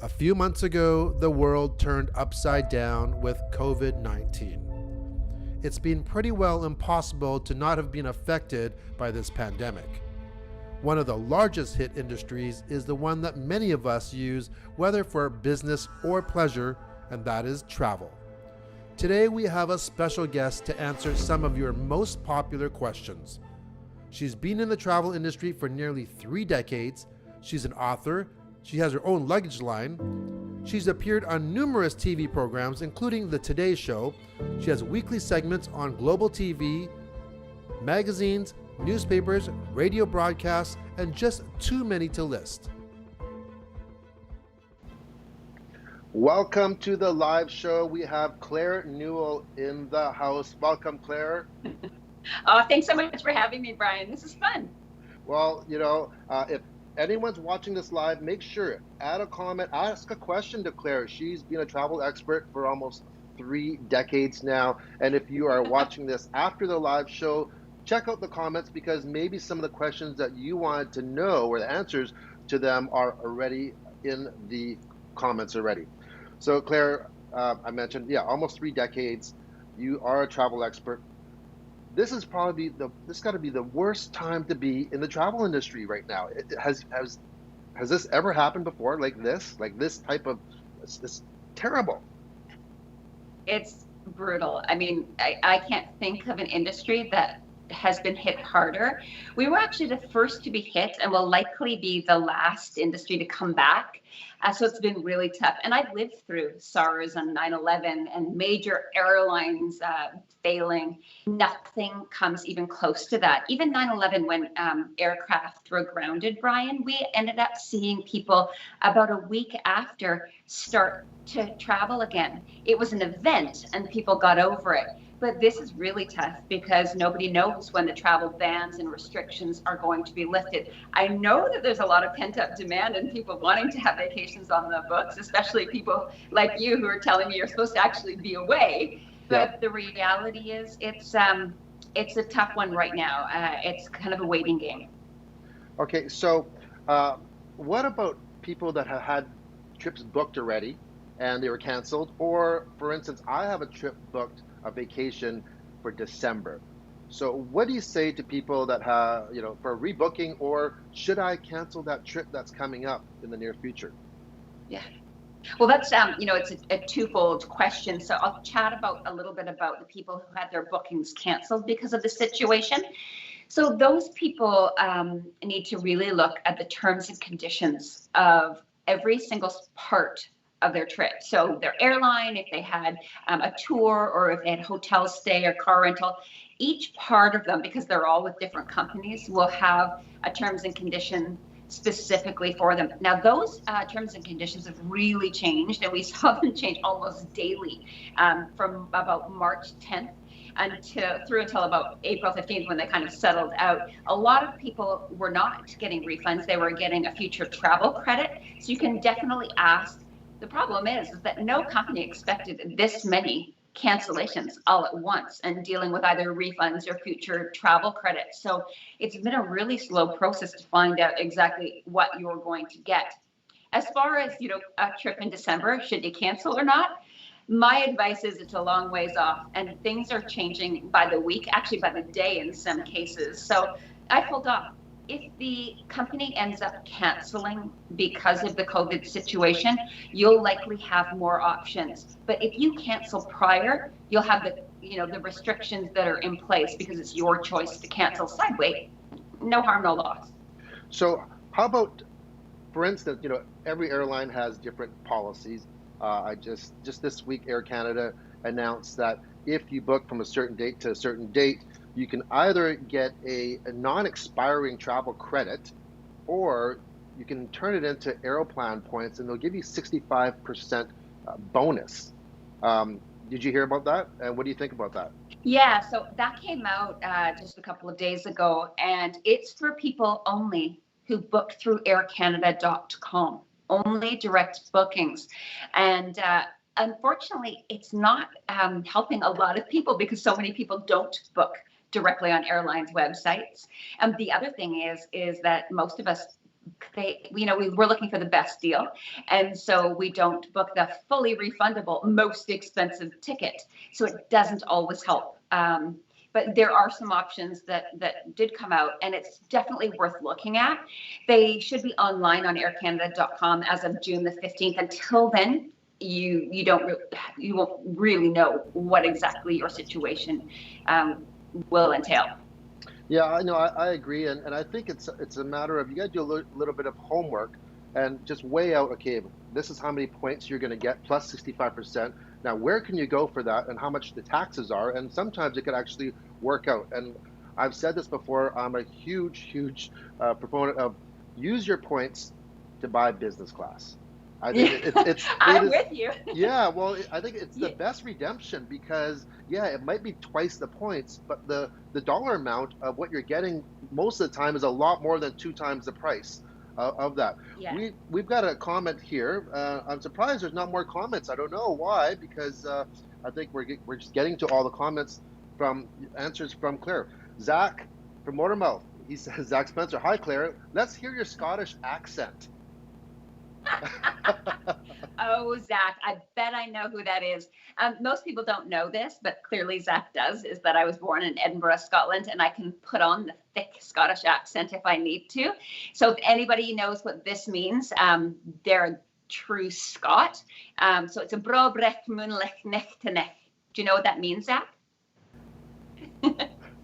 A few months ago, the world turned upside down with COVID-19. It's been pretty well impossible to not have been affected by this pandemic. One of the largest hit industries is the one that many of us use, whether for business or pleasure, and that is travel. Today we have a special guest to answer some of your most popular questions. She's been in the travel industry for nearly 3 decades. She's an author. She has her own luggage line. She's appeared on numerous TV programs, including The Today Show. She has weekly segments on global TV, magazines, newspapers, radio broadcasts, and just too many to list. Welcome to the live show. We have Claire Newell in the house. Welcome, Claire. Oh, thanks so much for having me, Brian. This is fun. Well, if anyone's watching this live, make sure, add a comment, ask a question to Claire. She's been a travel expert for almost 3 decades now. And if you are watching this after the live show, check out the comments, because maybe some of the questions that you wanted to know or the answers to them are already in the comments already. So Claire, I mentioned, almost 3 decades. You are a travel expert. This is probably this got to be the worst time to be in the travel industry right now. Has this ever happened before? Like this type of, it's terrible. It's brutal. I mean, I can't think of an industry that has been hit harder. We were actually the first to be hit and will likely be the last industry to come back. So it's been really tough. And I've lived through SARS and 9/11 and major airlines failing. Nothing comes even close to that. Even 9/11, when aircraft were grounded, Brian, we ended up seeing people about a week after start to travel again. It was an event and people got over it. But this is really tough because nobody knows when the travel bans and restrictions are going to be lifted. I know that there's a lot of pent-up demand and people wanting to have vacations on the books, especially people like you who are telling me you're supposed to actually be away. But the reality is it's a tough one right now. It's kind of a waiting game. Okay, so what about people that have had trips booked already and they were canceled? Or, for instance, I have a trip booked, a vacation for December. So what do you say to people that have, for rebooking, or should I cancel that trip that's coming up in the near future? Yeah. Well, that's, it's a twofold question. So I'll chat a little bit about the people who had their bookings canceled because of the situation. So those people need to really look at the terms and conditions of every single part of their trip. So their airline, if they had a tour, or if they had hotel stay or car rental, each part of them, because they're all with different companies, will have a terms and condition specifically for them. Now, those terms and conditions have really changed, and we saw them change almost daily from about March 10th until about April 15th, when they kind of settled out. A lot of people were not getting refunds. They were getting a future travel credit. So you can definitely ask. The problem is that no company expected this many cancellations all at once and dealing with either refunds or future travel credits. So it's been a really slow process to find out exactly what you're going to get. As far as, a trip in December, should you cancel or not? My advice is it's a long ways off, and things are changing by the week, actually by the day in some cases. So I hold off. If the company ends up canceling because of the COVID situation, you'll likely have more options. But if you cancel prior, you'll have the restrictions that are in place because it's your choice to cancel. So I'd wait. No harm, no loss. So how about, for instance, every airline has different policies. I just this week, Air Canada announced that if you book from a certain date to a certain date, you can either get a non-expiring travel credit, or you can turn it into Aeroplan points, and they'll give you 65% bonus. Did you hear about that? And what do you think about that? Yeah, so that came out just a couple of days ago, and it's for people only who book through aircanada.com, only direct bookings. And unfortunately, it's not helping a lot of people because so many people don't book directly on airlines' websites. And the other thing is that most of us we're looking for the best deal. And so we don't book the fully refundable, most expensive ticket. So it doesn't always help. But there are some options that did come out, and it's definitely worth looking at. They should be online on aircanada.com as of June the 15th. Until then, you won't really know what exactly your situation will entail. Yeah, I know. I agree, and I think it's a matter of you got to do a little bit of homework and just weigh out. Okay, this is how many points you're going to get plus 65%. Now, where can you go for that, and how much the taxes are? And sometimes it could actually work out. And I've said this before. I'm a huge proponent of use your points to buy business class. I think I'm with you. Yeah, well, I think it's the best redemption because, yeah, it might be twice the points, but the dollar amount of what you're getting most of the time is a lot more than 2 times the price of that. Yeah. We've got a comment here. I'm surprised there's not more comments. I don't know why, because I think we're just getting to all the comments from answers from Claire. Zach from Motormouth, he says, Zach Spencer, hi Claire, let's hear your Scottish accent. Oh, Zach, I bet I know who that is. Most people don't know this, but clearly Zach does, is that I was born in Edinburgh, Scotland, and I can put on the thick Scottish accent if I need to. So if anybody knows what this means, they're a true Scot. So it's a brobrech munlich nechtenek. Do you know what that means, Zach?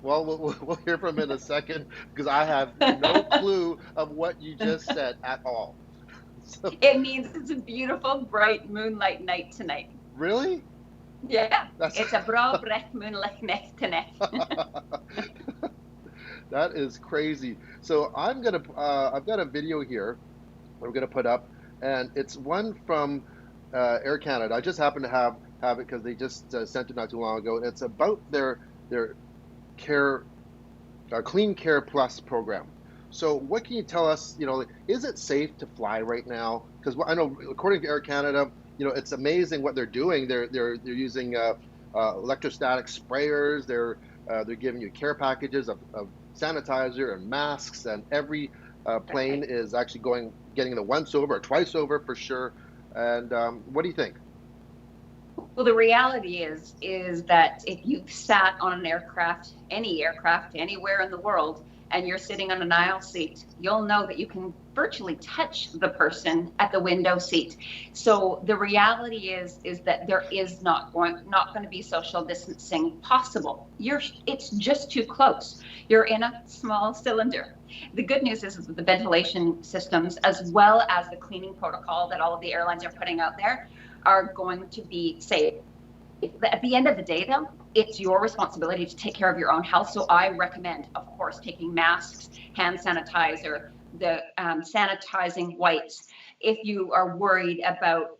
Well, we'll hear from him in a second because I have no clue of what you just said at all. So, it means it's a beautiful, bright moonlight night tonight. Really? Yeah. It's a brobrech munlich nechtenek. That is crazy. So I've got a video here we're gonna put up, and it's one from Air Canada. I just happen to have it because they just sent it not too long ago, and it's about their care, Clean Care Plus program. So what can you tell us, is it safe to fly right now? Because I know according to Air Canada, it's amazing what they're doing. They're using electrostatic sprayers. They're giving you care packages of sanitizer and masks, and every plane is actually getting the once over or twice over for sure. And what do you think? Well, the reality is that if you've sat on an aircraft, any aircraft, anywhere in the world, and you're sitting on an aisle seat, you'll know that you can virtually touch the person at the window seat. So the reality is that there is not going to be social distancing possible. It's just too close. You're in a small cylinder. The good news is that the ventilation systems, as well as the cleaning protocol that all of the airlines are putting out there, are going to be safe. At the end of the day, though, it's your responsibility to take care of your own health. So I recommend, of course, taking masks, hand sanitizer, the sanitizing wipes. If you are worried about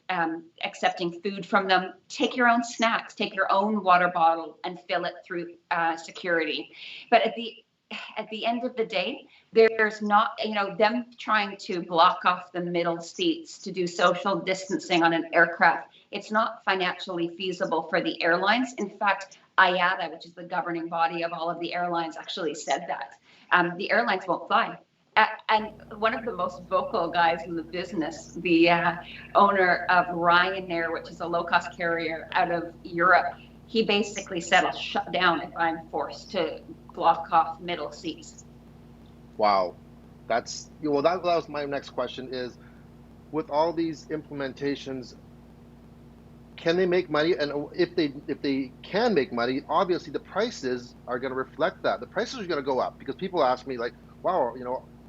accepting food from them, take your own snacks, take your own water bottle and fill it through security. But at the end of the day, there's not, them trying to block off the middle seats to do social distancing on an aircraft. It's not financially feasible for the airlines. In fact, IATA, which is the governing body of all of the airlines, actually said that. The airlines won't fly. And one of the most vocal guys in the business, the owner of Ryanair, which is a low-cost carrier out of Europe, he basically said, I'll shut down if I'm forced to block off middle seats. Wow. That was my next question is, with all these implementations, can they make money? And if they can make money, obviously the prices are going to reflect that. The prices are going to go up because people ask me like, wow,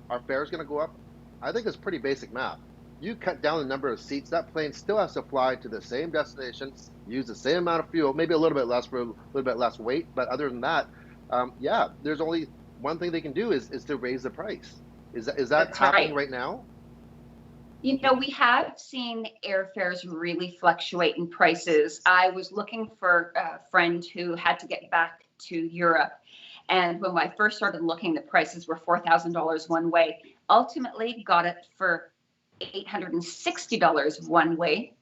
our fares going to go up? I think it's pretty basic math. You cut down the number of seats, that plane still has to fly to the same destination, use the same amount of fuel, maybe a little bit less for a little bit less weight. But other than that, there's only one thing they can do is to raise the price. Is that That's happening right now? We have seen airfares really fluctuate in prices. I was looking for a friend who had to get back to Europe. And when I first started looking, the prices were $4,000 one way. Ultimately, got it for $860 one way,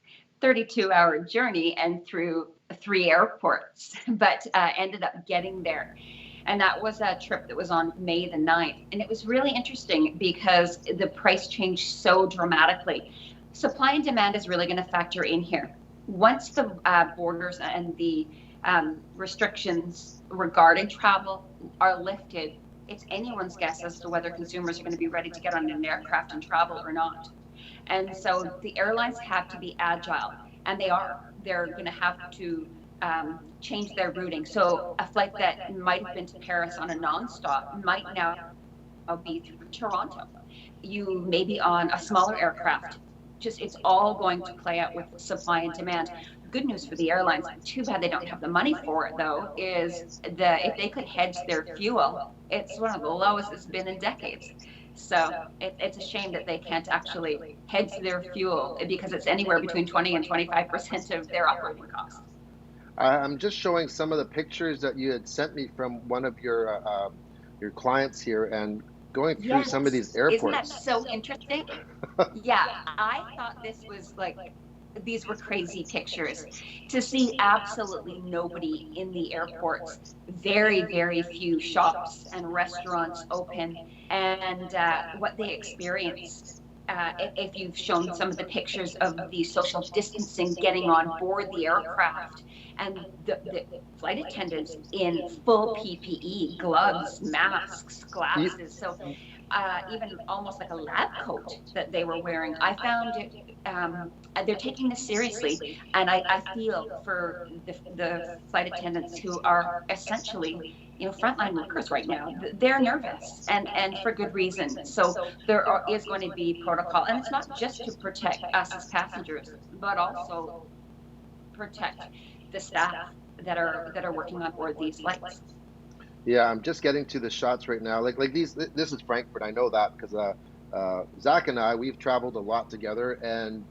32-hour journey and through 3 airports, but ended up getting there. And that was a trip that was on May the 9th. And it was really interesting because the price changed so dramatically. Supply and demand is really going to factor in here. Once the borders and the restrictions regarding travel are lifted, it's anyone's guess as to whether consumers are going to be ready to get on an aircraft and travel or not. And so the airlines have to be agile, and they are. They're going to have to change their routing. So a flight that might have been to Paris on a nonstop might now be through Toronto. You may be on a smaller aircraft. Just, it's all going to play out with supply and demand. Good news for the airlines, too bad they don't have the money for it though, is that if they could hedge their fuel, it's one of the lowest it's been in decades. So it's a shame that they can't actually hedge their fuel because it's anywhere between 20 and 25% of their operating costs. I'm just showing some of the pictures that you had sent me from one of your clients here, and going through some of these airports. Isn't that so interesting? Yeah, I thought this was like, these were crazy pictures. To see absolutely nobody in the airports, very, very few shops and restaurants open, and what they experienced. If you've shown some of the pictures of the social distancing getting on board the aircraft, and the flight attendants in full PPE, gloves, masks, glasses, so even almost like a lab coat that they were wearing. I found it, they're taking this seriously, and I feel for the flight attendants who are essentially, frontline workers right now. They're nervous, and for good reason. So there is going to be protocol, and it's not just to protect us as passengers, but also protect the staff that are working on board these flights. Yeah, I'm just getting to the shots right now. Like these. This is Frankfurt. I know that because Zach and I, we've traveled a lot together, and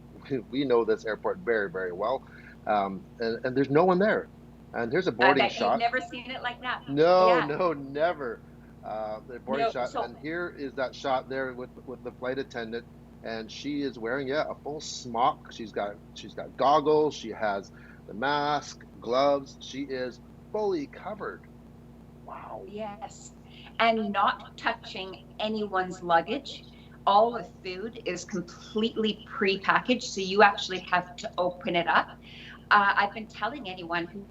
we know this airport very, very well. And there's no one there. And here's a boarding shot. You've never seen it like that. No, never. The boarding shot, and here is that shot there with the flight attendant, and she is wearing a full smock. She's got goggles. She has the mask, gloves. She is fully covered. Wow. Yes, and not touching anyone's luggage. All the food is completely pre-packaged, so you actually have to open it up. I've been telling anyone who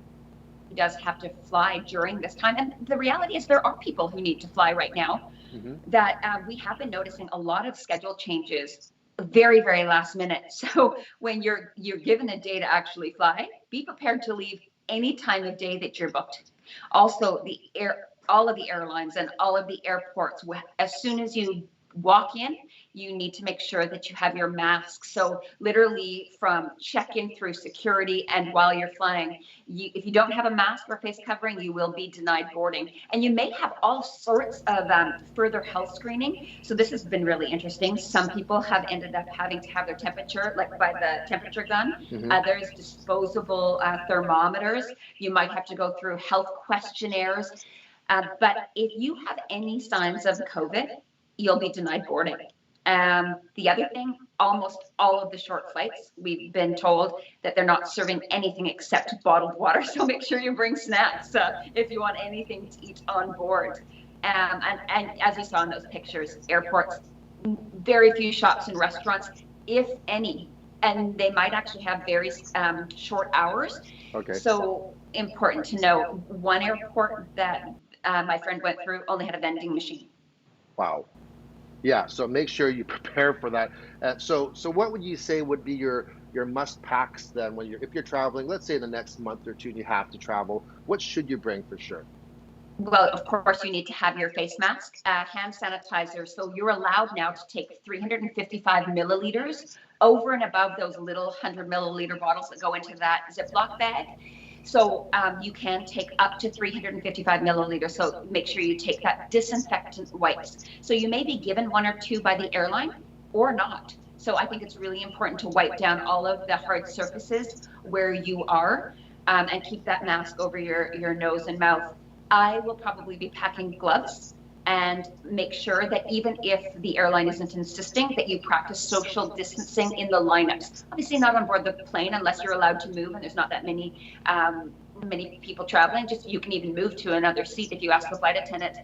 does have to fly during this time, and the reality is there are people who need to fly right now, that we have been noticing a lot of schedule changes very, very last minute. So when you're given a day to actually fly, be prepared to leave any time of day that you're booked. Also, all of the airlines and all of the airports, as soon as you walk in, you need to make sure that you have your mask. So literally from check-in through security and while you're flying, if you don't have a mask or face covering, you will be denied boarding. And you may have all sorts of further health screening. So this has been really interesting. Some people have ended up having to have their temperature, like by the temperature gun. There's disposable thermometers. You might have to go through health questionnaires. But if you have any signs of COVID, you'll be denied boarding. The other thing, almost all of the short flights, we've been told that they're not serving anything except bottled water. So make sure you bring snacks if you want anything to eat on board. And as we saw in those pictures, airports, very few shops and restaurants, if any, and they might actually have very short hours. Okay. So important to know, one airport that my friend went through only had a vending machine. Wow. Yeah, so make sure you prepare for that. So what would you say would be your must packs then if you're traveling, let's say the next month or two and you have to travel? What should you bring for sure? Well, of course, you need to have your face mask, hand sanitizer. So you're allowed now to take 355 milliliters over and above those little 100 milliliter bottles that go into that Ziploc bag. So you can take up to 355 milliliters. So make sure you take that. Disinfectant wipes. So you may be given one or two by the airline or not. So I think it's really important to wipe down all of the hard surfaces where you are and keep that mask over your nose and mouth. I will probably be packing gloves and make sure that even if the airline isn't insisting, that you practice social distancing in the lineups. Obviously not on board the plane unless you're allowed to move and there's not that many many people traveling, just you can even move to another seat if you ask the flight attendant,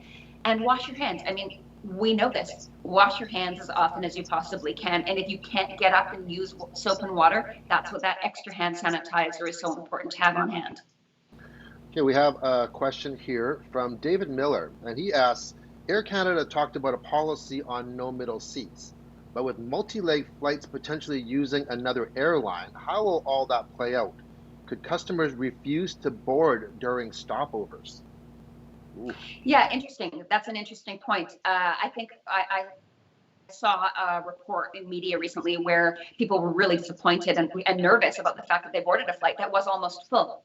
and wash your hands. I mean, we know this. Wash your hands as often as you possibly can. And if you can't get up and use soap and water, that's what that extra hand sanitizer is so important to have on hand. Okay, we have a question here from David Miller, and he asks, Air Canada talked about a policy on no middle seats, but with multi-leg flights potentially using another airline, how will all that play out? Could customers refuse to board during stopovers? Ooh. Yeah, interesting. That's an interesting point. I think I saw a report in media recently where people were really disappointed and nervous about the fact that they boarded a flight that was almost full.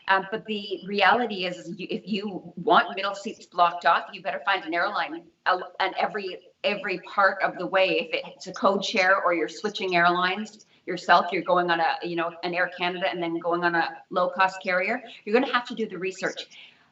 But the reality is if you want middle seats blocked off, you better find an airline and every part of the way. If it's a code share or you're switching airlines yourself, you're going on an Air Canada and then going on a low cost carrier, you're going to have to do the research.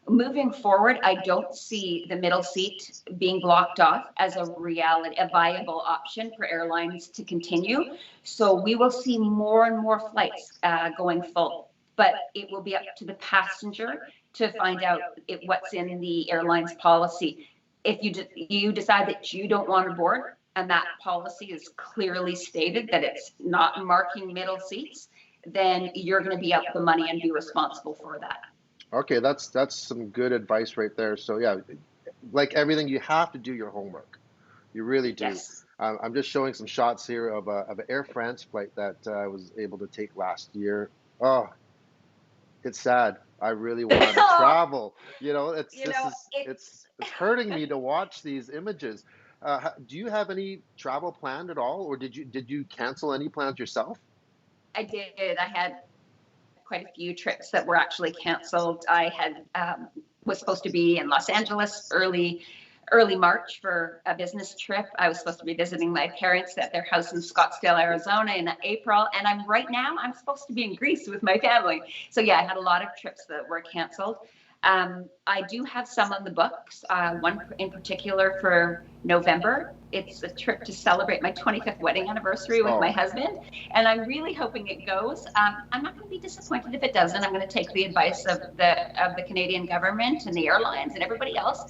Moving forward, I don't see the middle seat being blocked off as a viable option for airlines to continue. So we will see more and more flights going full, but it will be up to the passenger to find out what's in the airline's policy. If you decide that you don't want to board and that policy is clearly stated that it's not marking middle seats, then you're going to be out the money and be responsible for that. Okay, that's some good advice right there. So yeah, like everything, you have to do your homework. You really do. Yes. I'm just showing some shots here of an Air France flight that I was able to take last year. Oh, it's sad. I really want to travel. It's hurting me to watch these images. Do you have any travel planned at all, or did you cancel any plans yourself? I did. I had quite a few trips that were actually canceled. I had was supposed to be in Los Angeles early March for a business trip. I was supposed to be visiting my parents at their house in Scottsdale, Arizona in April, and I'm supposed to be in Greece with my family. So yeah, I had a lot of trips that were canceled. I do have some on the books, one in particular for November. It's a trip to celebrate my 25th wedding anniversary with my husband, and I'm really hoping it goes. I'm not going to be disappointed if it doesn't. I'm going to take the advice of the Canadian government and the airlines and everybody else,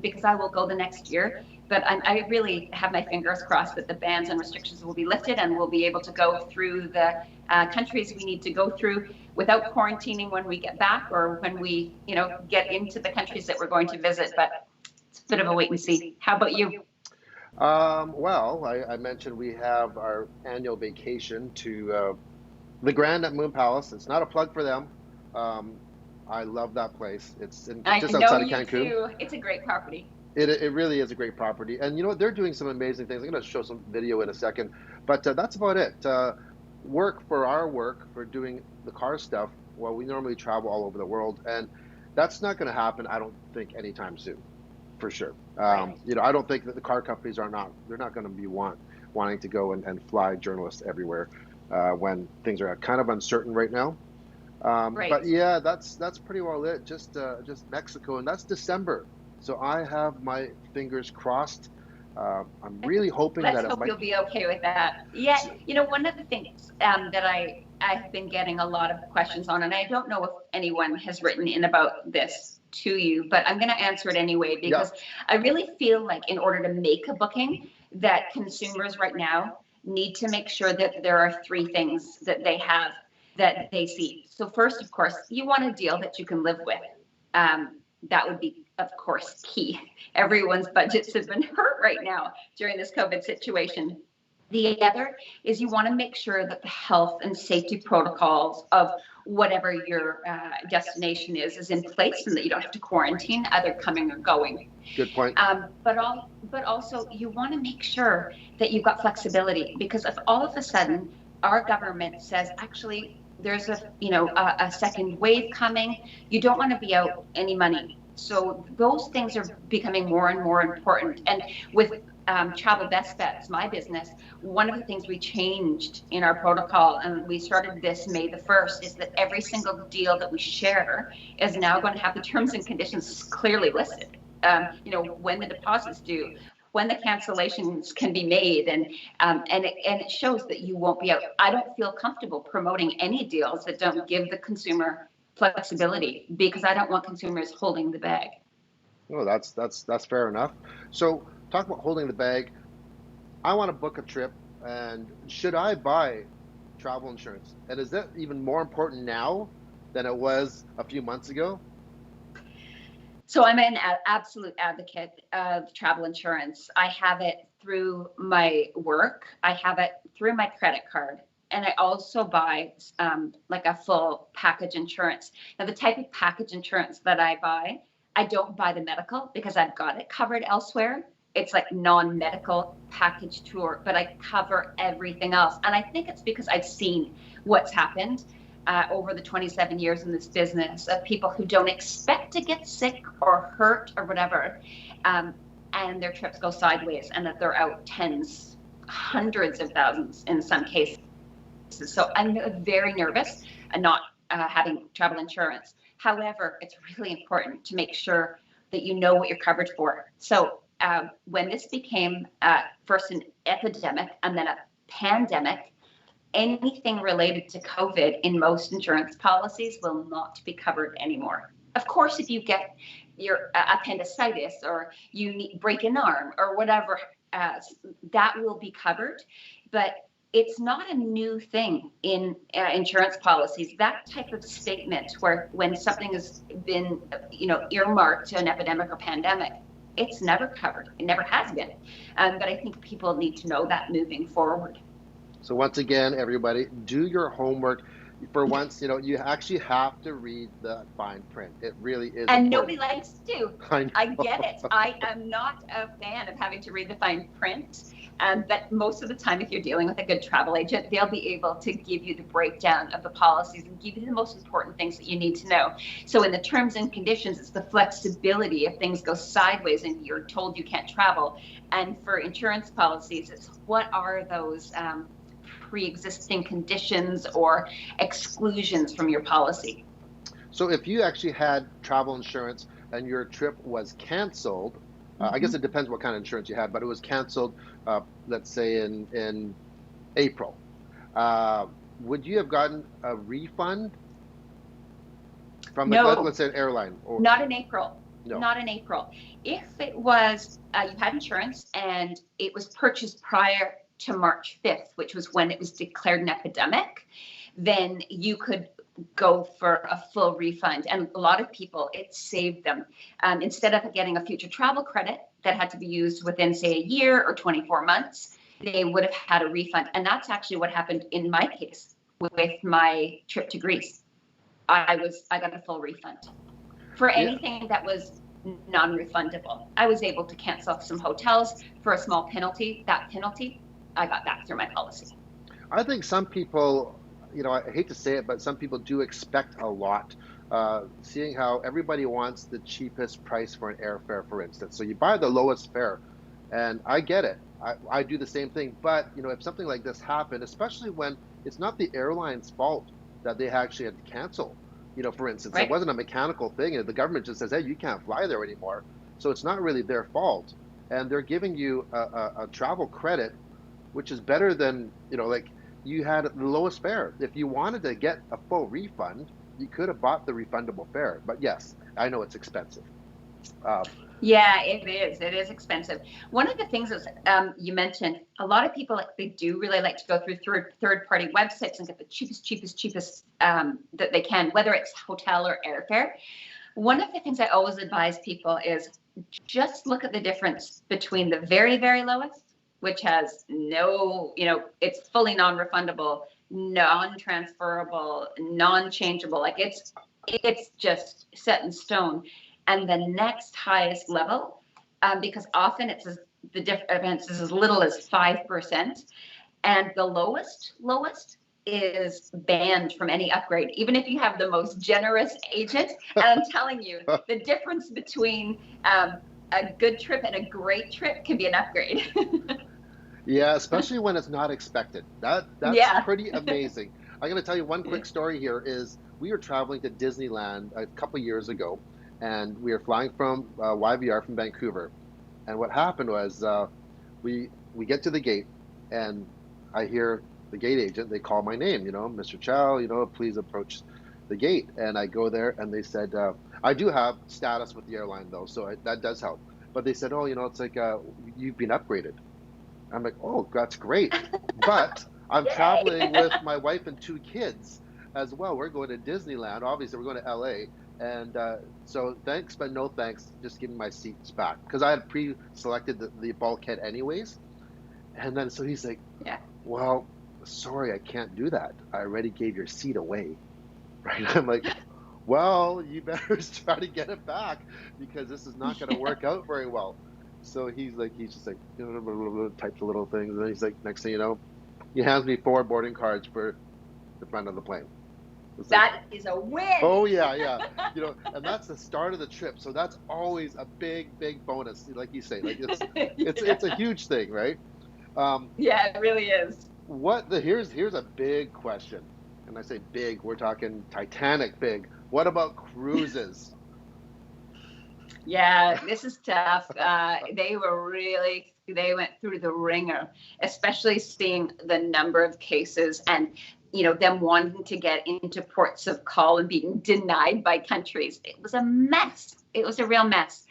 because I will go the next year. But I really have my fingers crossed that the bans and restrictions will be lifted and we'll be able to go through the countries we need to go through without quarantining when we get back or when we, get into the countries that we're going to visit. But it's a bit of a wait and see. How about you? Well, I mentioned we have our annual vacation to the Grand at Moon Palace. It's not a plug for them. I love that place. It's just outside of Cancun. Too. It's a great property. It really is a great property. And you know what? They're doing some amazing things. I'm going to show some video in a second. But that's about it. Work for doing the car stuff. Well, we normally travel all over the world. And that's not going to happen, I don't think, anytime soon. For sure. Right. I don't think that the car companies they're not going to be wanting to go and fly journalists everywhere when things are kind of uncertain right now. Right. But yeah, that's pretty well it. Just Mexico, and that's December. So I have my fingers crossed. I'm really hoping Let's that hope you'll be okay with that. Yeah, one of the things that I've been getting a lot of questions on, and I don't know if anyone has written in about this to you, but I'm going to answer it anyway because I really feel like in order to make a booking, that consumers right now need to make sure that there are three things that they have that they see. So first, of course, you want a deal that you can live with. That would be, of course, key. Everyone's budgets have been hurt right now during this COVID situation. The other is you want to make sure that the health and safety protocols of whatever your destination is in place and that you don't have to quarantine either coming or going. Good point. But also you want to make sure that you've got flexibility, because if all of a sudden our government says, actually, there's a second wave coming, you don't want to be out any money. So those things are becoming more and more important. And with Travel Best Bets, my business, one of the things we changed in our protocol, and we started this May the 1st, is that every single deal that we share is now going to have the terms and conditions clearly listed. When the deposit's due, when the cancellations can be made, and it shows that you won't be out. I don't feel comfortable promoting any deals that don't give the consumer flexibility, because I don't want consumers holding the bag. No, that's fair enough. So talk about holding the bag. I want to book a trip, and should I buy travel insurance? And is that even more important now than it was a few months ago? So I'm an absolute advocate of travel insurance. I have it through my work. I have it through my credit card. And I also buy like a full package insurance. Now, the type of package insurance that I buy, I don't buy the medical because I've got it covered elsewhere. It's like non-medical package tour, but I cover everything else. And I think it's because I've seen what's happened over the 27 years in this business of people who don't expect to get sick or hurt or whatever, and their trips go sideways and that they're out tens, hundreds of thousands in some cases. So I'm very nervous and not having travel insurance. However, it's really important to make sure that you know what you're covered for. So when this became first an epidemic and then a pandemic, anything related to COVID in most insurance policies will not be covered anymore. Of course, if you get your appendicitis or you break an arm or whatever, that will be covered. But it's not a new thing in insurance policies. That type of statement where when something has been, earmarked to an epidemic or pandemic, it's never covered. It never has been. But I think people need to know that moving forward. So once again, everybody, do your homework. For once, you actually have to read the fine print. It really is and important. Nobody likes to. I get it. I am not a fan of having to read the fine print. But most of the time, if you're dealing with a good travel agent, they'll be able to give you the breakdown of the policies and give you the most important things that you need to know. So in the terms and conditions, it's the flexibility if things go sideways and you're told you can't travel. And for insurance policies, it's what are those pre-existing conditions or exclusions from your policy. So if you actually had travel insurance and your trip was canceled, I guess it depends what kind of insurance you had, but it was canceled, let's say in April, would you have gotten a refund from, let's say, an airline? Or... Not in April. No. Not in April. If it was, you had insurance and it was purchased prior to March 5th, which was when it was declared an epidemic, then you could go for a full refund. And a lot of people, it saved them. Instead of getting a future travel credit that had to be used within, say, a year or 24 months, they would have had a refund. And that's actually what happened in my case with my trip to Greece. I got a full refund for anything that was non-refundable. I was able to cancel some hotels for a small penalty. That penalty, I got back through my policy. I think some people, I hate to say it, but some people do expect a lot, seeing how everybody wants the cheapest price for an airfare, for instance. So you buy the lowest fare, and I get it. I do the same thing. But, if something like this happened, especially when it's not the airline's fault that they actually had to cancel, for instance, right. It wasn't a mechanical thing, and the government just says, hey, you can't fly there anymore. So it's not really their fault. And they're giving you a travel credit, which is better than, you had the lowest fare. If you wanted to get a full refund, you could have bought the refundable fare. But yes, I know it's expensive. Yeah, it is. It is expensive. One of the things that you mentioned, a lot of people, they do really like to go through third-party websites and get the cheapest that they can, whether it's hotel or airfare. One of the things I always advise people is just look at the difference between the very, very lowest, which has no, it's fully non-refundable, non-transferable, non-changeable. Like it's just set in stone. And the next highest level, because often the difference is as little as 5%, and the lowest is banned from any upgrade, even if you have the most generous agent. And I'm telling you, the difference between a good trip and a great trip can be an upgrade. Yeah, especially when it's not expected. That's pretty amazing. I'm going to tell you one quick story here is we were traveling to Disneyland a couple years ago, and we were flying from YVR from Vancouver. And what happened was we get to the gate, and I hear the gate agent, they call my name, Mr. Chow, please approach the gate, and I go there, and they said, I do have status with the airline though, so that does help. But they said, oh, it's like you've been upgraded. I'm like, oh, that's great. But I'm traveling with my wife and 2 kids as well. We're going to Disneyland. Obviously, we're going to LA. And so thanks, but no thanks. Just give me my seats back. Because I had pre-selected the bulkhead anyways. And then so he's like, Yeah. well, sorry, I can't do that. I already gave your seat away. Right? I'm like, well, you better try to get it back because this is not going to work out very well. So he's just like, types of little things. And then he's like, next thing you know, he hands me 4 boarding cards for the front of the plane. That is a win. Oh yeah. And that's the start of the trip. So that's always a big bonus. Like you say, like it's a huge thing, right? Yeah, it really is. Here's a big question. And I say big, we're talking Titanic big. What about cruises? Yeah, this is tough. They went through the ringer, especially seeing the number of cases and, them wanting to get into ports of call and being denied by countries. It was a mess. It was a real mess.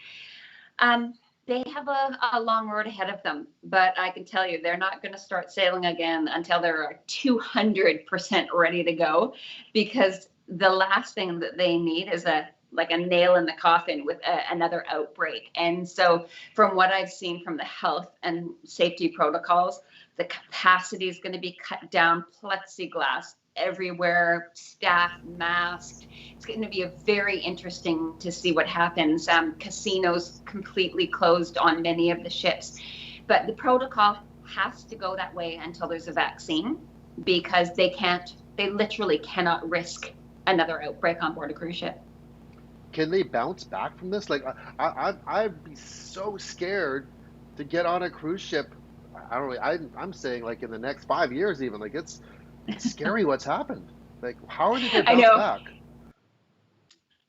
They have a long road ahead of them, but I can tell you they're not going to start sailing again until they're 200% ready to go, because the last thing that they need is a nail in the coffin with another outbreak. And so from what I've seen from the health and safety protocols, the capacity is going to be cut down, plexiglass everywhere, staff masked. It's going to be very interesting to see what happens. Casinos completely closed on many of the ships, but the protocol has to go that way until there's a vaccine, because they literally cannot risk another outbreak on board a cruise ship. Can they bounce back from this? Like, I'd be so scared to get on a cruise ship. I'm saying like in the next 5 years, even. Like it's scary what's happened. Like, how are they going to bounce back?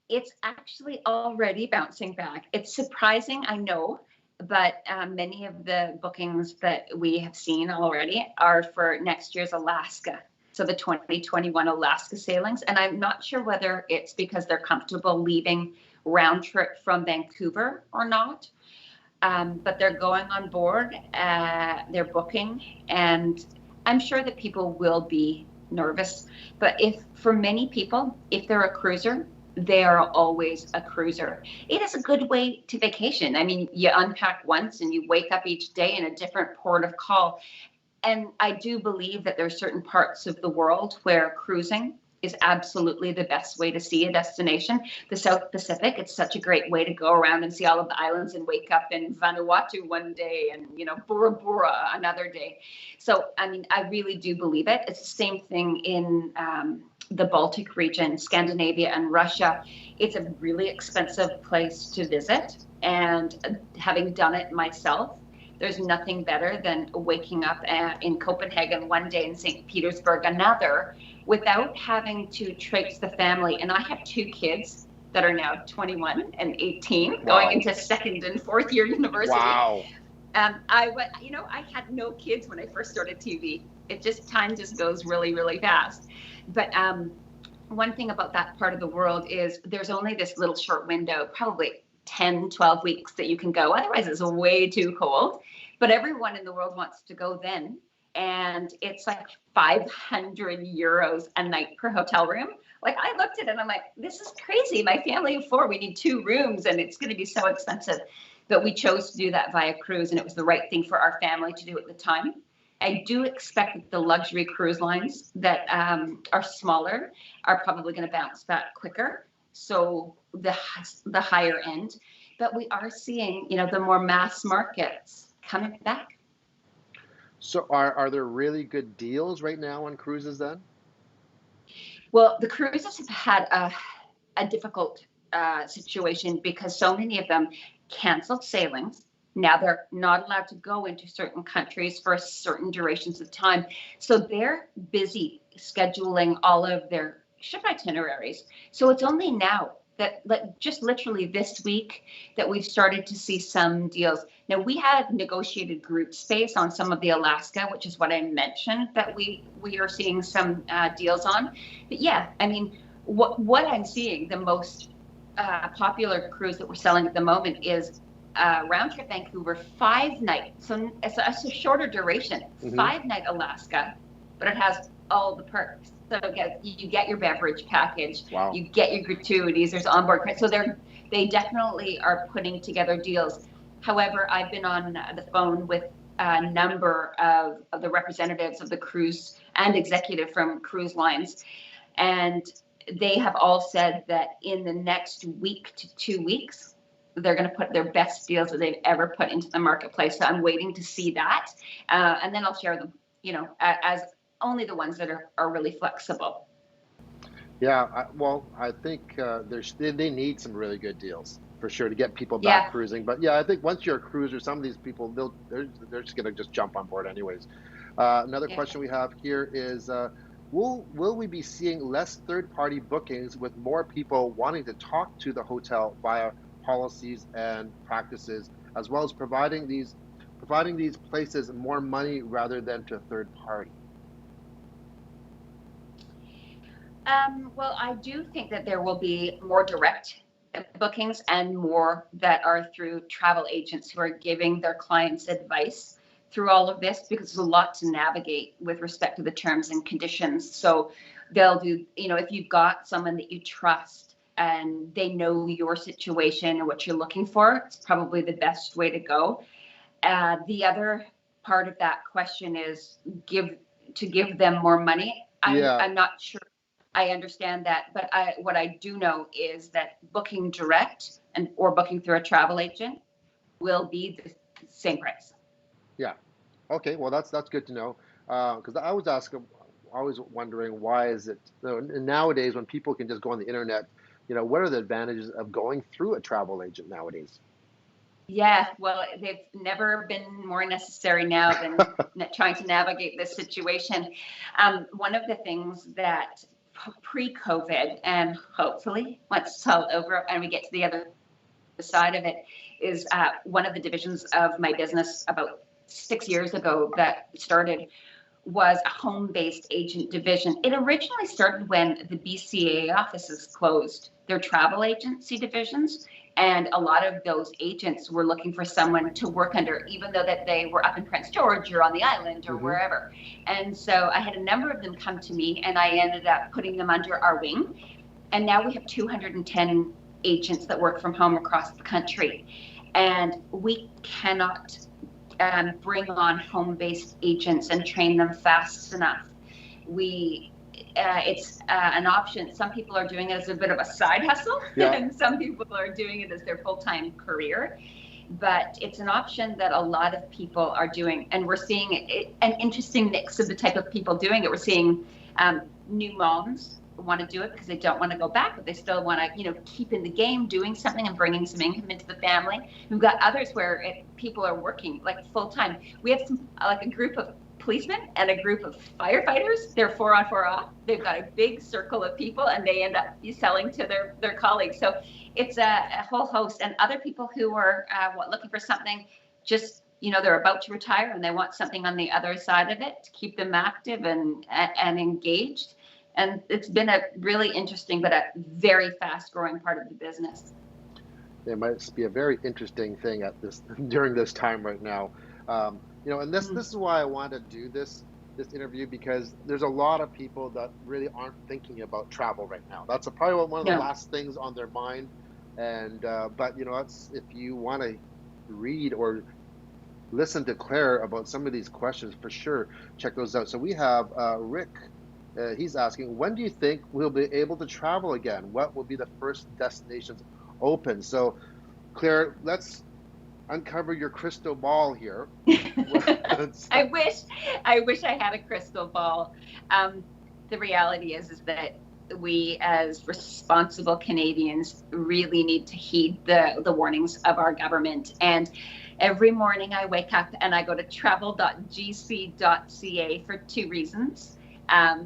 It's actually already bouncing back. It's surprising, I know, but many of the bookings that we have seen already are for next year's Alaska. So the 2021 Alaska sailings. And I'm not sure whether it's because they're comfortable leaving round trip from Vancouver or not. But they're going on board, they're booking, and I'm sure that people will be nervous. But for many people, if they're a cruiser, they are always a cruiser. It is a good way to vacation. I mean, you unpack once and you wake up each day in a different port of call. And I do believe that there are certain parts of the world where cruising is absolutely the best way to see a destination. The South Pacific, it's such a great way to go around and see all of the islands and wake up in Vanuatu one day and, Bora Bora another day. So, I mean, I really do believe it. It's the same thing in the Baltic region, Scandinavia and Russia. It's a really expensive place to visit. And having done it myself, there's nothing better than waking up in Copenhagen one day and St. Petersburg another, without having to traipse the family. And I have 2 kids that are now 21 and 18, going into 2nd and 4th year university. Wow. I had no kids when I first started TV. Time just goes really, really fast. But one thing about that part of the world is there's only this little short window, probably 10, 12 weeks that you can go. Otherwise, it's way too cold. But everyone in the world wants to go then. And it's like 500 euros a night per hotel room. Like, I looked at it and I'm like, this is crazy. My family of 4, we need 2 rooms and it's going to be so expensive. But we chose to do that via cruise, and it was the right thing for our family to do at the time. I do expect that the luxury cruise lines that are smaller are probably going to bounce back quicker. So the higher end, but we are seeing, the more mass markets coming back. So are there really good deals right now on cruises then? Well, the cruises have had a difficult situation because so many of them canceled sailings. Now they're not allowed to go into certain countries for certain durations of time. So they're busy scheduling all of their ship itineraries. So it's only now that, just literally this week, that we've started to see some deals. Now, we had negotiated group space on some of the Alaska, which is what I mentioned that we are seeing some deals on. But yeah, I mean, what I'm seeing, the most popular cruise that we're selling at the moment is round trip Vancouver, 5 night. So it's a shorter duration, Mm-hmm. 5 night Alaska, but it has all the perks. So you get your beverage package, Wow. you get your gratuities, there's onboard credit. So they definitely are putting together deals. However, I've been on the phone with a number of the representatives of the cruise and executive from cruise lines, and they have all said that in the next week to 2 weeks, they're going to put their best deals that they've ever put into the marketplace. So I'm waiting to see that. And then I'll share them, as only the ones that are really flexible. Yeah, I think they need some really good deals for sure to get people back cruising. But yeah, I think once you're a cruiser, some of these people they're just gonna just jump on board anyways. Another question we have here is, will we be seeing less third-party bookings with more people wanting to talk to the hotel via policies and practices, as well as providing these places more money rather than to a third party? Well, I do think that there will be more direct bookings and more that are through travel agents who are giving their clients advice through all of this, because there's a lot to navigate with respect to the terms and conditions. So they'll do, if you've got someone that you trust and they know your situation and what you're looking for, it's probably the best way to go. The other part of that question is give them more money. I'm not sure I understand that, but what I do know is that booking direct or booking through a travel agent will be the same price. Yeah. Okay. Well, that's good to know. Because I was always wondering, why is it nowadays when people can just go on the internet, what are the advantages of going through a travel agent nowadays? Yeah, well, they've never been more necessary now than trying to navigate this situation. One of the things that pre-COVID, and hopefully once it's all over and we get to the other side of it, is one of the divisions of my business about 6 years ago that started was a home-based agent division. It originally started when the BCA offices closed their travel agency divisions, and a lot of those agents were looking for someone to work under, even though that they were up in Prince George or on the island or wherever. And so I had a number of them come to me, and I ended up putting them under our wing. And now we have 210 agents that work from home across the country. And we cannot bring on home-based agents and train them fast enough. It's an option. Some people are doing it as a bit of a side hustle, and some people are doing it as their full-time career. But it's an option that a lot of people are doing, and we're seeing an interesting mix of the type of people doing it. We're seeing new moms want to do it because they don't want to go back, but they still want to, keep in the game, doing something and bringing some income into the family. We've got others where people are working like full-time. We have a group of policemen and a group of firefighters. They're 4 on 4 off. They've got a big circle of people, and they end up selling to their colleagues. So it's a whole host. And other people who are looking for something, just they're about to retire and they want something on the other side of it to keep them active and engaged. And it's been a really interesting but a very fast growing part of the business. It must be a very interesting thing during this time right now. And this is why I wanted to do this interview, because there's a lot of people that really aren't thinking about travel right now. That's probably one of the last things on their mind. And but if you want to read or listen to Claire about some of these questions, for sure, check those out. So we have Rick. He's asking, when do you think we'll be able to travel again? What will be the first destinations open? So, Claire, let's uncover your crystal ball here. I wish I had a crystal ball. The reality is that we, as responsible Canadians, really need to heed the warnings of our government. And every morning I wake up and I go to travel.gc.ca for 2 reasons.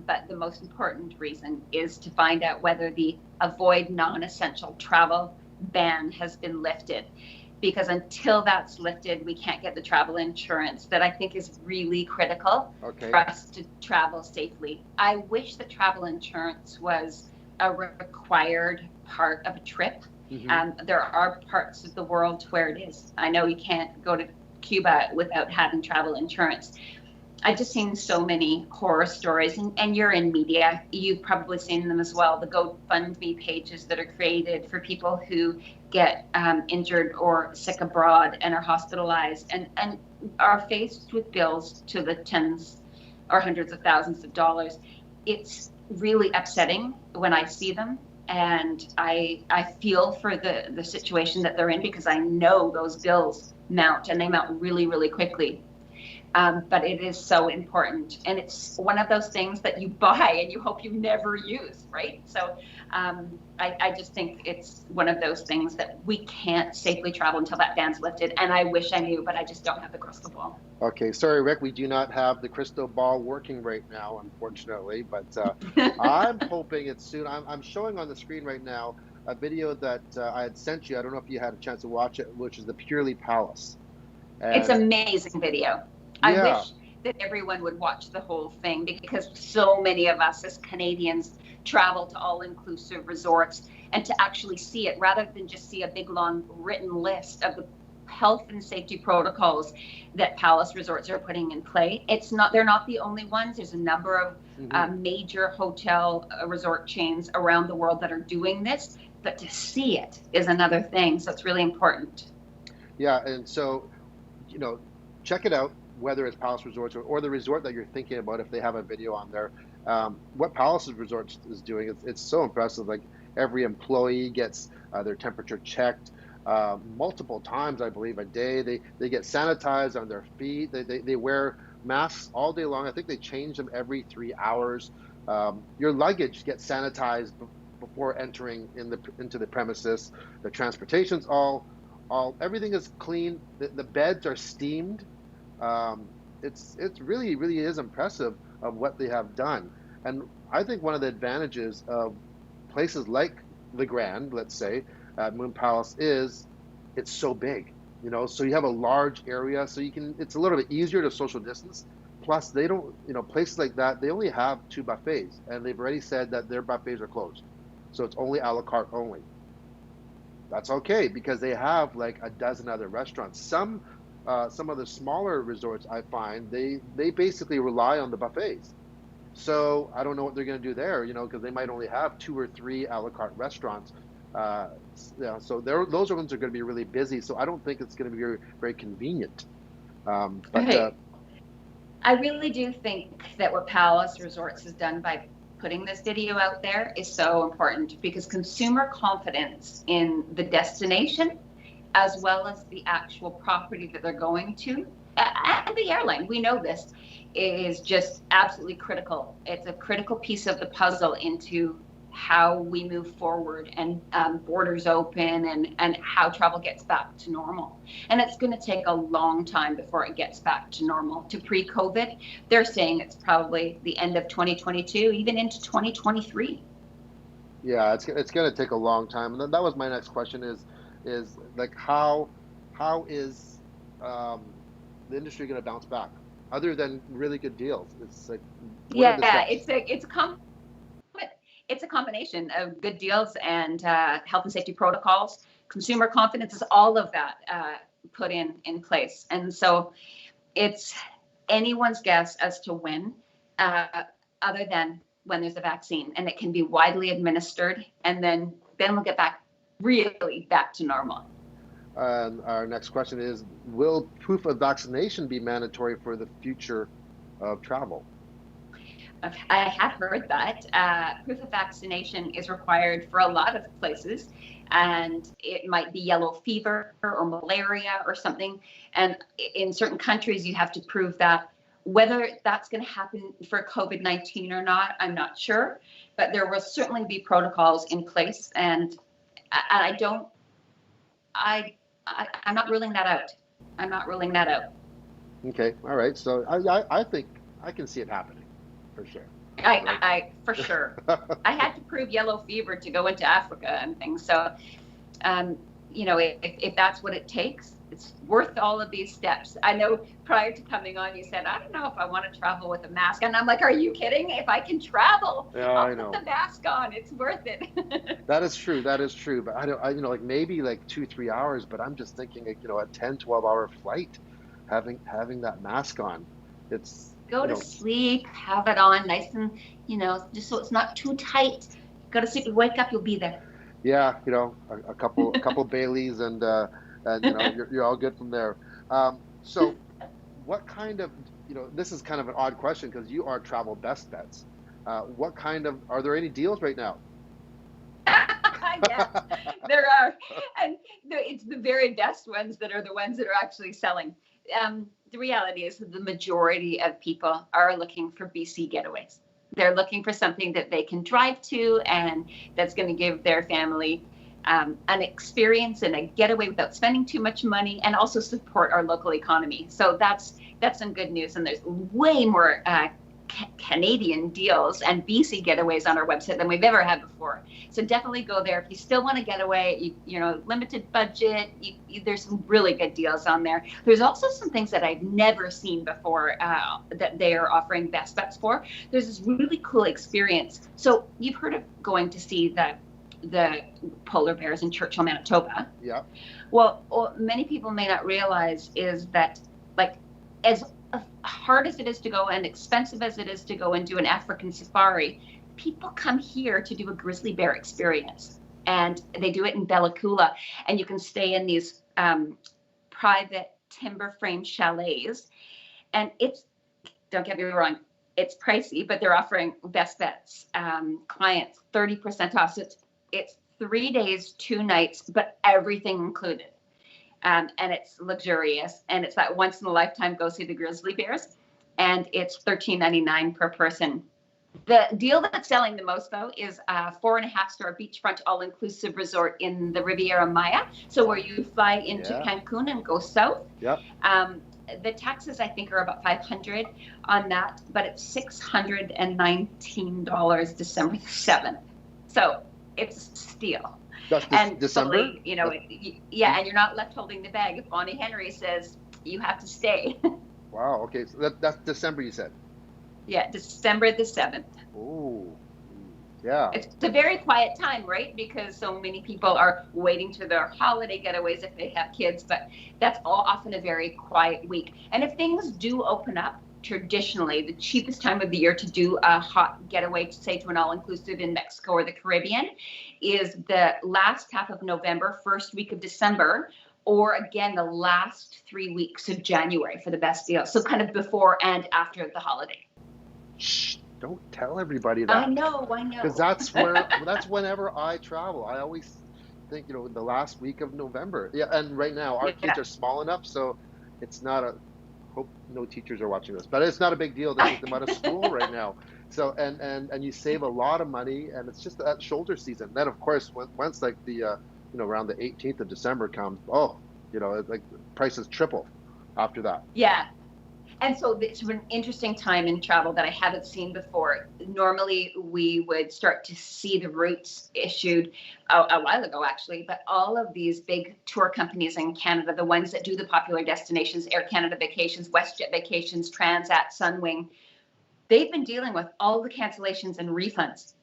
But the most important reason is to find out whether the avoid non-essential travel ban has been lifted. Because until that's lifted, we can't get the travel insurance that I think is really critical for us to travel safely. I wish that travel insurance was a required part of a trip. Mm-hmm. There are parts of the world where it is. I know you can't go to Cuba without having travel insurance. I've just seen so many horror stories, and you're in media. You've probably seen them as well. The GoFundMe pages that are created for people who get injured or sick abroad and are hospitalized and are faced with bills to the tens or hundreds of thousands of dollars. It's really upsetting when I see them. And I feel for the situation that they're in, because I know those bills mount, and they mount really, really quickly. But it is so important, and it's one of those things that you buy and you hope you never use, right? So I just think it's one of those things that we can't safely travel until that ban's lifted, and I wish I knew, but I just don't have the crystal ball. Okay, sorry, Rick, we do not have the crystal ball working right now, unfortunately, but I'm hoping it's soon. I'm showing on the screen right now a video that I had sent you. I don't know if you had a chance to watch it, which is the Purely Palace. It's And amazing video. I yeah, wish that everyone would watch the whole thing, because so many of us as Canadians travel to all-inclusive resorts, and to actually see it rather than just see a big long written list of the health and safety protocols that Palace Resorts are putting in play. They're not the only ones. There's a number of mm-hmm. major hotel resort chains around the world that are doing this, but to see it is another thing. So it's really important. Yeah, and so, check it out, whether it's Palace Resorts or the resort that you're thinking about, if they have a video on there. What Palace Resorts is doing, it's so impressive. Like, every employee gets their temperature checked multiple times, I believe, a day. They get sanitized on their feet. They wear masks all day long. I think they change them every 3 hours. Your luggage gets sanitized before entering into the premises. The transportation's all everything is clean. The beds are steamed. It's really, really is impressive of what they have done. And I think one of the advantages of places like the Grand, let's say, at Moon Palace, is it's so big, so you have a large area, so it's a little bit easier to social distance. Plus, they don't, places like that, they only have 2 buffets, and they've already said that their buffets are closed. So it's only a la carte only. That's okay, because they have like a dozen other restaurants. Some of the smaller resorts, I find, they basically rely on the buffets. So I don't know what they're going to do there, because they might only have 2 or 3 a la carte restaurants. So those ones are going to be really busy. So I don't think it's going to be very, very convenient. Right. I really do think that what Palace Resorts has done by putting this video out there is so important, because consumer confidence in the destination, as well as the actual property that they're going to, and the airline, we know this, is just absolutely critical. It's a critical piece of the puzzle into how we move forward, and borders open, and how travel gets back to normal. And it's going to take a long time before it gets back to normal, to pre-COVID. They're saying it's probably the end of 2022, even into 2023. Yeah, it's going to take a long time. And then that was my next question: is like how is the industry going to bounce back, other than really good deals? It's like, what are the steps? It's a combination of good deals and health and safety protocols, consumer confidence, is all of that put in place. And so it's anyone's guess as to when, other than when there's a vaccine, and it can be widely administered, and then we'll get really back to normal. And our next question is, will proof of vaccination be mandatory for the future of travel? I had heard that proof of vaccination is required for a lot of places, and it might be yellow fever or malaria or something. And in certain countries, you have to prove that. Whether that's going to happen for COVID-19 or not, I'm not sure, but there will certainly be protocols in place, and I'm not ruling that out. I'm not ruling that out. Okay, all right. So I think I can see it happening. For sure. For sure. I had to prove yellow fever to go into Africa and things. So, if that's what it takes, it's worth all of these steps. I know prior to coming on, you said, I don't know if I want to travel with a mask. And I'm like, are you kidding? If I can travel, Yeah, I'll I put know. the mask on. It's worth it. That is true. That is true. But like maybe like 2, 3 hours, but I'm just thinking like, a 10, 12 hour flight, having that mask on. It's, Go to sleep, have it on nice and, just so it's not too tight. Go to sleep, you wake up, you'll be there. yeah, a couple Baileys and you're all good from there. So what kind of, this is kind of an odd question because you are travel best bets. Are there any deals right now? Yes, there are. And it's the very best ones that are the ones that are actually selling. The reality is that the majority of people are looking for BC getaways. They're looking for something that they can drive to and that's going to give their family an experience and a getaway without spending too much money, and also support our local economy. So that's some good news. And there's way more Canadian deals and BC getaways on our website than we've ever had before. So definitely go there if you still want to get away. Limited budget. There's some really good deals on there. There's also some things that I've never seen before that they are offering best bets for. There's this really cool experience. So you've heard of going to see the polar bears in Churchill, Manitoba. Yeah. Well, what many people may not realize is that, like, as hard as it is to go and expensive as it is to go and do an African safari, people come here to do a grizzly bear experience, and they do it in Bella Coola, and you can stay in these private timber frame chalets, and don't get me wrong, it's pricey, but they're offering best bets clients 30% off. So it's 3 days, 2 nights, but everything included. And it's luxurious, and it's that once in a lifetime go see the grizzly bears, and it's $13.99 per person. The deal that's selling the most, though, is a 4.5-star beachfront all-inclusive resort in the Riviera Maya. So where you fly into Cancun and go south. Yep. The taxes, I think, are about $500 on that, but it's $619 December 7th. So it's a steal. That's December? And you're not left holding the bag. If Bonnie Henry says you have to stay. Wow. Okay. So that's December, you said? Yeah, December the 7th. Oh, yeah. It's a very quiet time, right? Because so many people are waiting to their holiday getaways if they have kids, but that's often a very quiet week. And if things do open up, traditionally, the cheapest time of the year to do a hot getaway, say to an all-inclusive in Mexico or the Caribbean, is the last half of November, first week of December, or again, the last 3 weeks of January for the best deal. So kind of before and after the holiday. Shh, don't tell everybody that. I know. Because that's whenever I travel. I always think, the last week of November. Yeah, and right now our kids are small enough, so it's not hope no teachers are watching this, but it's not a big deal to take them out of school right now. So and you save a lot of money, and it's just that shoulder season. Then of course once like the around the 18th of December comes, like prices triple after that. Yeah. And so it's an interesting time in travel that I haven't seen before. Normally, we would start to see the routes issued a while ago, actually. But all of these big tour companies in Canada, the ones that do the popular destinations, Air Canada Vacations, WestJet Vacations, Transat, Sunwing, they've been dealing with all the cancellations and refunds.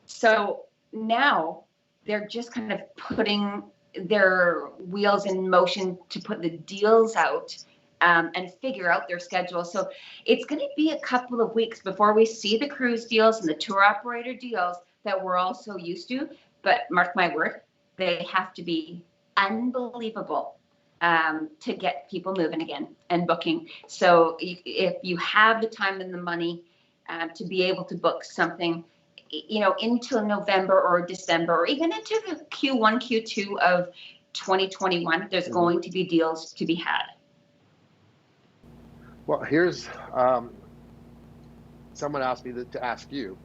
So now they're just kind of putting their wheels in motion to put the deals out. And figure out their schedule. So it's going to be a couple of weeks before we see the cruise deals and the tour operator deals that we're all so used to. But mark my word, they have to be unbelievable to get people moving again and booking. So if you have the time and the money to be able to book something, into November or December, or even into the Q1, Q2 of 2021, there's going to be deals to be had. Well, here's someone asked me to ask you,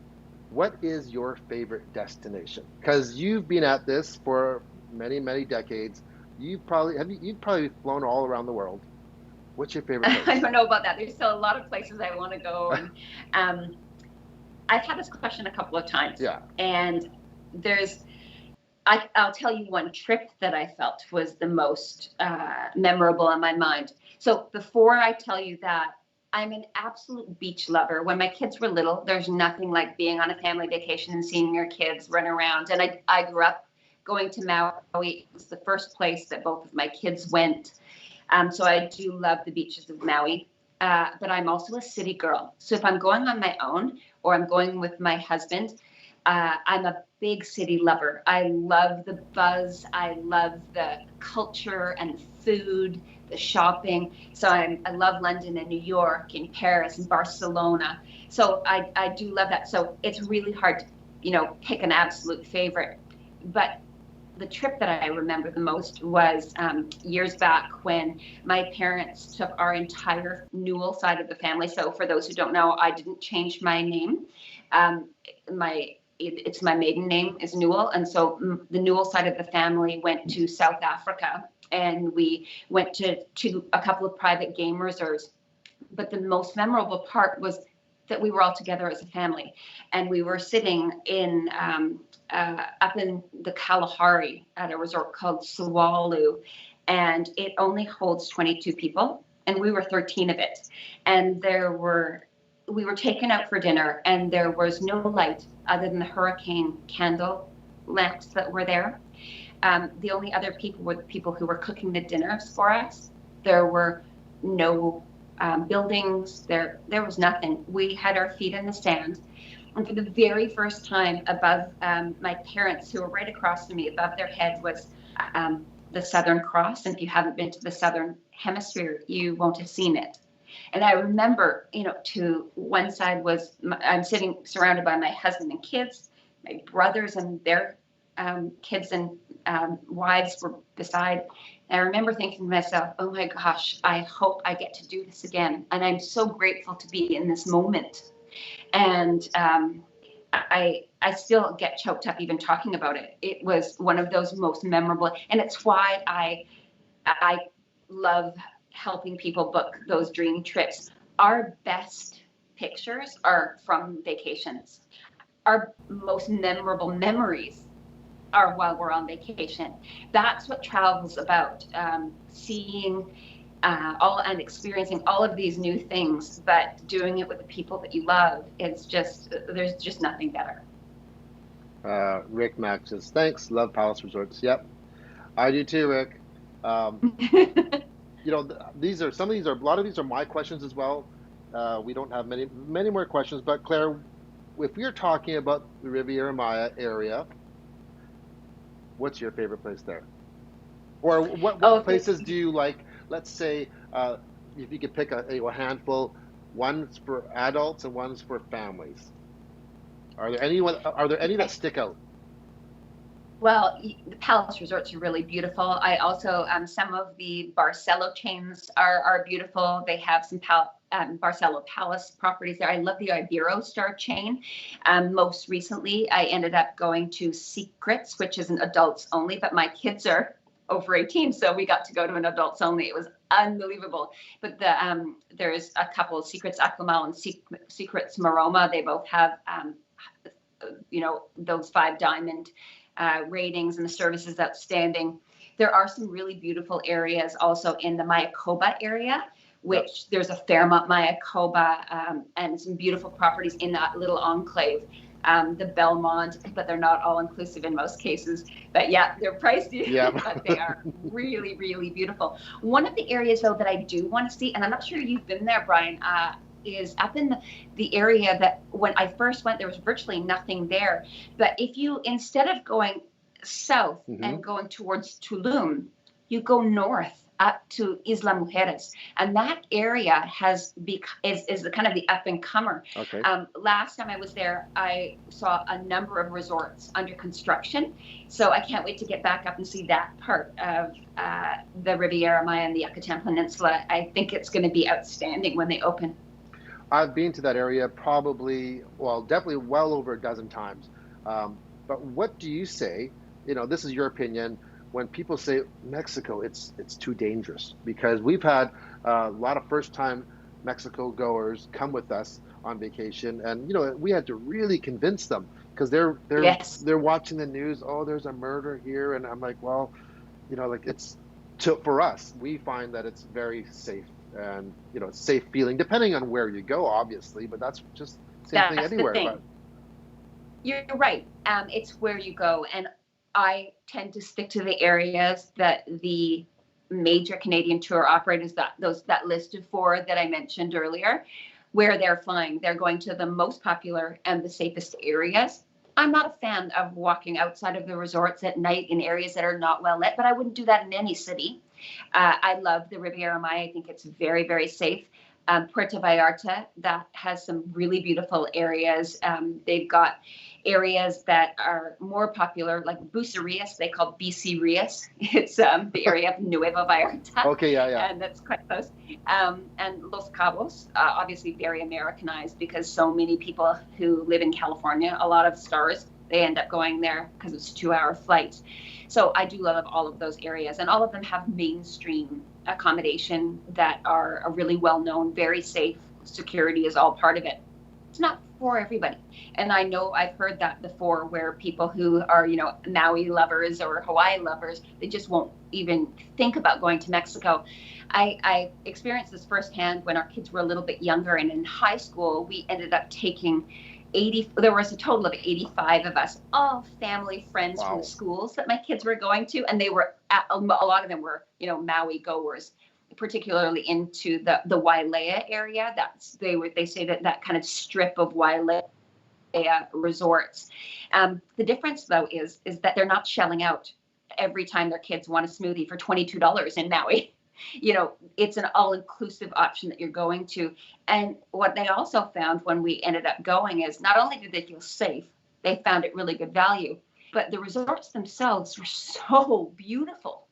what is your favorite destination? Because you've been at this for many, many decades. You've probably flown all around the world. What's your favorite place? I don't know about that. There's still a lot of places I want to go. And I've had this question a couple of times. Yeah. And I'll tell you one trip that I felt was the most memorable in my mind. So before I tell you that, I'm an absolute beach lover. When my kids were little, there's nothing like being on a family vacation and seeing your kids run around. And I grew up going to Maui. It was the first place that both of my kids went. So I do love the beaches of Maui. But I'm also a city girl. So if I'm going on my own or I'm going with my husband, I'm a big city lover. I love the buzz. I love the culture and food, the shopping. So I love London and New York and Paris and Barcelona. So I do love that. So it's really hard to, pick an absolute favorite. But the trip that I remember the most was years back when my parents took our entire Newell side of the family. So for those who don't know, I didn't change my name. It's my maiden name is Newell. And so the Newell side of the family went to South Africa, and we went to a couple of private game reserves. But the most memorable part was that we were all together as a family, and we were sitting in up in the Kalahari at a resort called Sawalu, and it only holds 22 people, and we were 13 of it. And we were taken out for dinner, and there was no light other than the hurricane candle lamps that were there. The only other people were the people who were cooking the dinners for us. There were no buildings. There was nothing. We had our feet in the sand. And for the very first time, above my parents, who were right across from me, above their head was the Southern Cross. And if you haven't been to the Southern Hemisphere, you won't have seen it. And I remember, to one side was, I'm sitting surrounded by my husband and kids, my brothers and their kids and wives were beside. And I remember thinking to myself, oh my gosh, I hope I get to do this again. And I'm so grateful to be in this moment. And I still get choked up even talking about it. It was one of those most memorable, and it's why I love helping people book those dream trips. Our best pictures are from vacations. Our most memorable memories are while we're on vacation. That's what travel's about, seeing all and experiencing all of these new things, but doing it with the people that you love. It's just, there's just nothing better. Rick Max says, thanks, love Palace Resorts. Yep, I do too, Rick. These are a lot of these are my questions as well. We don't have many more questions, but Claire, if we are talking about the Riviera Maya area, what's your favorite place there? Or what places do you like? Let's say if you could pick a handful, one's for adults and one's for families. Are there any that stick out? Well, the Palace Resorts are really beautiful. I also, some of the Barcelo chains are beautiful. They have some Barcelo Palace properties there. I love the Iberostar chain. Most recently, I ended up going to Secrets, which is an adults only, but my kids are over 18, so we got to go to an adults only. It was unbelievable. But there's a couple of Secrets Akumal and Secrets Maroma. They both have, those 5 diamond ratings, and the service is outstanding. There are some really beautiful areas also in the Mayakoba area, which there's a Fairmont Mayakoba and some beautiful properties in that little enclave. The Belmont, but they're not all inclusive in most cases. But yeah, they're pricey, but they are really, really beautiful. One of the areas though that I do want to see, and I'm not sure you've been there, Brian, is up in the area that when I first went, there was virtually nothing there. But if you, instead of going south and going towards Tulum, you go north up to Isla Mujeres, and that area is the kind of the up and comer. Okay. Last time I was there, I saw a number of resorts under construction, so I can't wait to get back up and see that part of the Riviera Maya and the Yucatan Peninsula. I think it's going to be outstanding when they open. I've been to that area definitely well over a dozen times. But what do you say? This is your opinion. When people say Mexico, it's too dangerous, because we've had a lot of first-time Mexico goers come with us on vacation, and we had to really convince them because they're Yes, they're watching the news. Oh, there's a murder here, and I'm like, well, like it's for us, we find that it's very safe and safe feeling, depending on where you go, obviously, but that's just same thing that's the anywhere. But thing. You're right. It's where you go, and I tend to stick to the areas that the major Canadian tour operators that listed for that I mentioned earlier, where they're flying. They're going to the most popular and the safest areas. I'm not a fan of walking outside of the resorts at night in areas that are not well lit, but I wouldn't do that in any city. I love the Riviera Maya. I think it's very, very safe. Puerto Vallarta, that has some really beautiful areas. They've got areas that are more popular, like Bucerias, they call BC Rias. It's the area of Nueva Vallarta, okay, yeah, yeah. and that's quite close. And Los Cabos, obviously very Americanized because so many people who live in California, a lot of stars, they end up going there because it's 2-hour flights. So I do love all of those areas, and all of them have mainstream accommodation that are really well known, very safe. Security is all part of it. It's not for everybody. And I know I've heard that before where people who are, Maui lovers or Hawaii lovers, they just won't even think about going to Mexico. I experienced this firsthand when our kids were a little bit younger, and in high school, we ended up taking there was a total of 85 of us, all family friends from the schools that my kids were going to. And they were, a lot of them were, Maui goers, particularly into the Wailea area. They say that kind of strip of Wailea resorts. The difference though is that they're not shelling out every time their kids want a smoothie for $22 in Maui. It's an all-inclusive option that you're going to. And what they also found when we ended up going is not only did they feel safe, they found it really good value, but the resorts themselves were so beautiful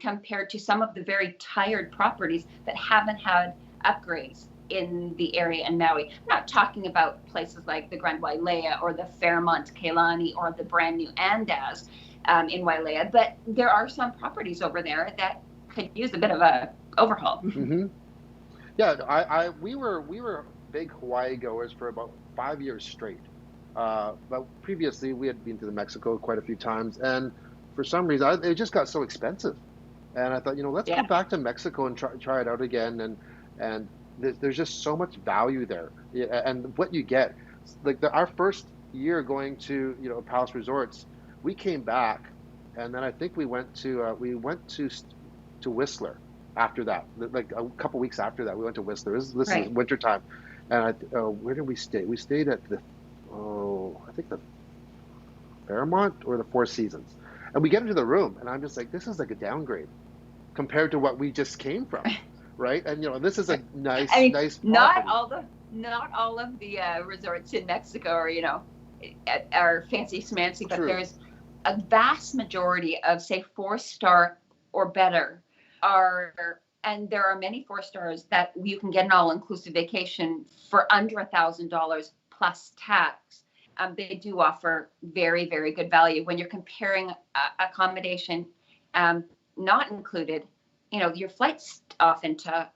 compared to some of the very tired properties that haven't had upgrades in the area in Maui. I'm not talking about places like the Grand Wailea or the Fairmont Keilani or the brand new Andaz in Wailea, but there are some properties over there that could use a bit of a overhaul. Mm-hmm. Yeah, we were big Hawaii goers for about 5 years straight. But previously, we had been to Mexico quite a few times, and for some reason, it just got so expensive. And I thought, let's go back to Mexico and try it out again. And there's just so much value there, and what you get, like our first year going to Palace Resorts, we came back, and then I think we went to Whistler after that. Like a couple weeks after that, we went to Whistler. This is winter time, and where did we stay? We stayed at I think the Fairmont or the Four Seasons. And we get into the room, and I'm just like, this is like a downgrade compared to what we just came from, right? And this is a nice property. Not all of the resorts in Mexico are fancy schmancy, but there's a vast majority of, say, 4-star or better and there are many 4 stars that you can get an all-inclusive vacation for under $1,000 plus tax. They do offer very, very good value when you're comparing accommodation not included. Your flights often to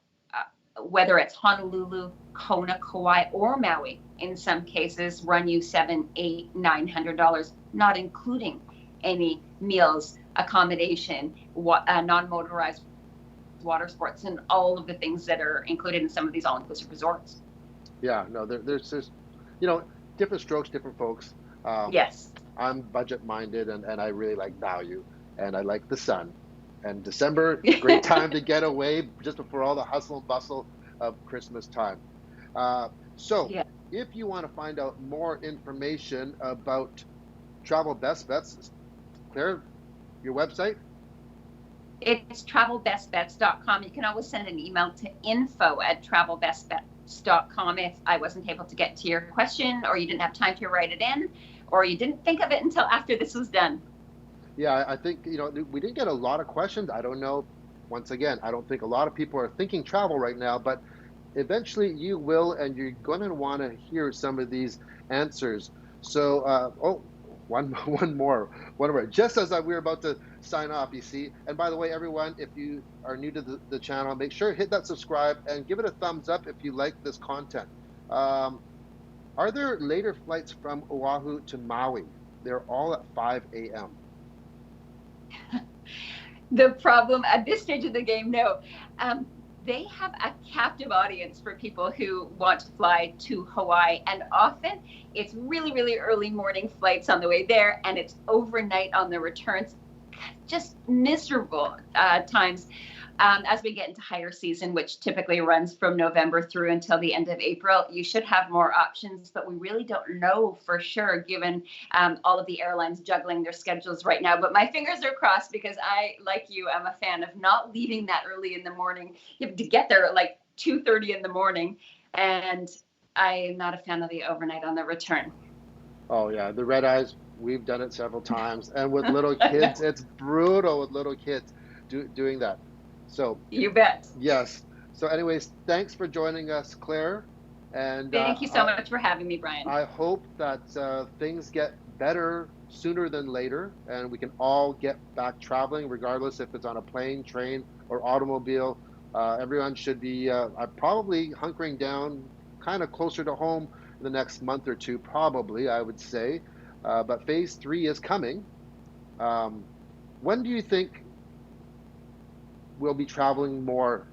whether it's Honolulu, Kona, Kauai, or Maui, in some cases run you $700, $800, $900, not including any meals, accommodation, non-motorized water sports, and all of the things that are included in some of these all-inclusive resorts. Yeah, no, there's different strokes, different folks. Yes. I'm budget-minded, and I really like value, and I like the sun. And December, great time to get away just before all the hustle and bustle of Christmas time. If you want to find out more information about Travel Best Bets, Claire, your website? It's travelbestbets.com. You can always send an email to info@travelbestbets.com if I wasn't able to get to your question, or you didn't have time to write it in, or you didn't think of it until after this was done. Yeah, I think, we didn't get a lot of questions. I don't know. Once again, I don't think a lot of people are thinking travel right now, but eventually you will, and you're going to want to hear some of these answers. So, one more. Just as we were about to sign off, you see. And by the way, everyone, if you are new to the channel, make sure to hit that subscribe and give it a thumbs up if you like this content. Are there later flights from Oahu to Maui? They're all at 5 a.m. The problem at this stage of the game, no. They have a captive audience for people who want to fly to Hawaii, and often it's really, really early morning flights on the way there, and it's overnight on the returns. Just miserable times as we get into higher season, which typically runs from November through until the end of April. You should have more options, but we really don't know for sure given all of the airlines juggling their schedules right now. But my fingers are crossed because I, like you, am a fan of not leaving that early in the morning. You have to get there at like 2:30 in the morning, and I am not a fan of the overnight on the return. Oh yeah, the red eyes, we've done it several times. And with little kids, it's brutal with little kids doing that. So you bet. yes. So anyways, thanks for joining us, Claire. And thank you so much for having me, Brian. I hope that things get better sooner than later, and we can all get back traveling, regardless if it's on a plane, train, or automobile. Everyone should be probably hunkering down kind of closer to home in the next month or two, probably, I would say. But phase 3 is coming. When do you think we'll be traveling more?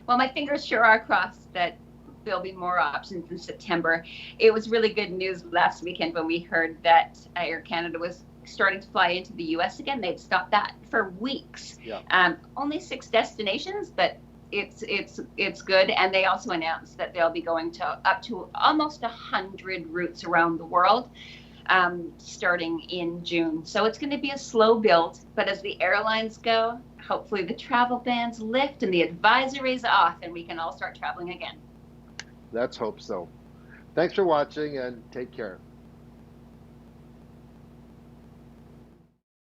Well, my fingers sure are crossed that there'll be more options in September. It was really good news last weekend when we heard that Air Canada was starting to fly into the U.S. again. They'd stopped that for weeks. Yeah. Only 6 destinations, but it's good. And they also announced that they'll be going to up to almost 100 routes around the world, starting in June. So it's going to be a slow build, but as the airlines go, hopefully the travel bans lift and the advisories off and we can all start traveling again. Let's hope so. Thanks for watching and take care.